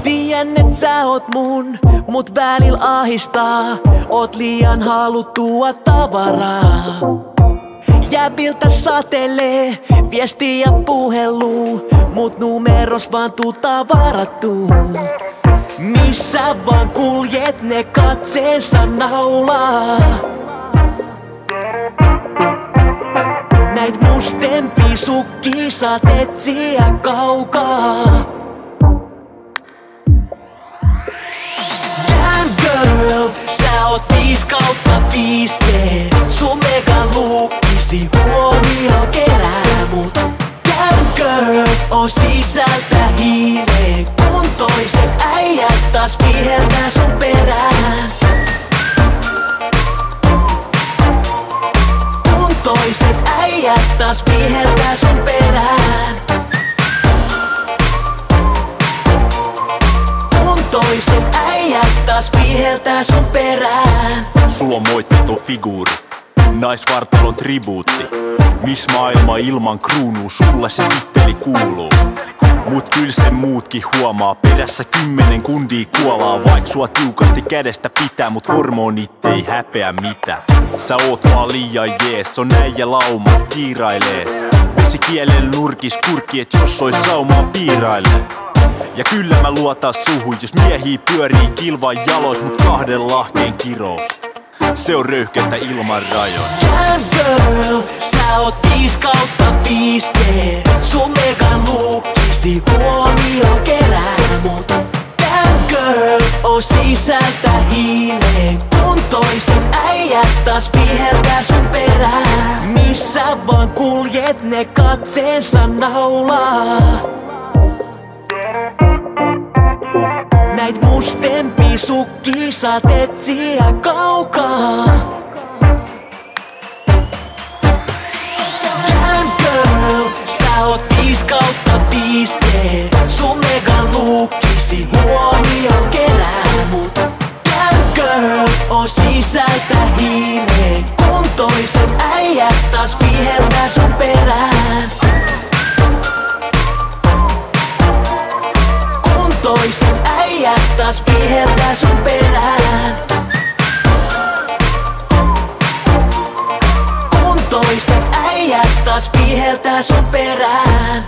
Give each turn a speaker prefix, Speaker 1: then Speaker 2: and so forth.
Speaker 1: Tiedän, et sä oot mun, mut välillä ahistaa. Oot liian haluttua tavaraa. Jäbiltä satelee viestiä puheluu, mut numeros vaan tuuttaa varattuu. Missä vaan kuljet, ne katseensa naulaa. Näit mustempia sukkia saat etsiä kaukaa. Damn girl, sä oot 5/5. Sun megaluukkisi huomio kerää mut. Damn girl, on sisältä hiileen, kun toiset äijät taas viheltää sun perään. Kun toiset äijät taas viheltää sun perään. Kun toiset äijät taas viheltää sun perään.
Speaker 2: Sulla on moitteeton figuuri, naisvartalon tribuutti. Miss maailma ilman kruunuu, sulle se titteli kuuluu. Mut kyl sen muutkin huomaa, perässä 10 kundia kuolaa. Vaik sua tiukasti kädestä pitää, mut hormonit ei häpeä mitään. Sä oot vaan liian jees, on äijä lauma, kiirailees. Vesi kielellä nurkis kurkki, et jos ois saumaa piirailee. Ja kyllä mä luotan suhun, jos miehii pyörii kilvan jalois, mut 2 lahkeen kirous. Se on röyhkettä ilman rajoja.
Speaker 1: Damn girl, sä oot 5/5. Sun megaluukkisi huomio kerää mut. Damn girl, on sisältä hiileen, kun toiset äijät taas viheltää sun perään. Missä vaan kuljet, ne katseensa naulaa. Näit mustempia sukkia saat etsiä kaukaa. Damn girl, sä oot 5/5. Sun megaluukkisi huomio kerää mut. Damn girl, on sisältä hiileen, kun toiset äijät taas viheltää sun perään. Toiset äijät taas viheltää sun perään. Kun toiset äijät taas viheltää sun perään.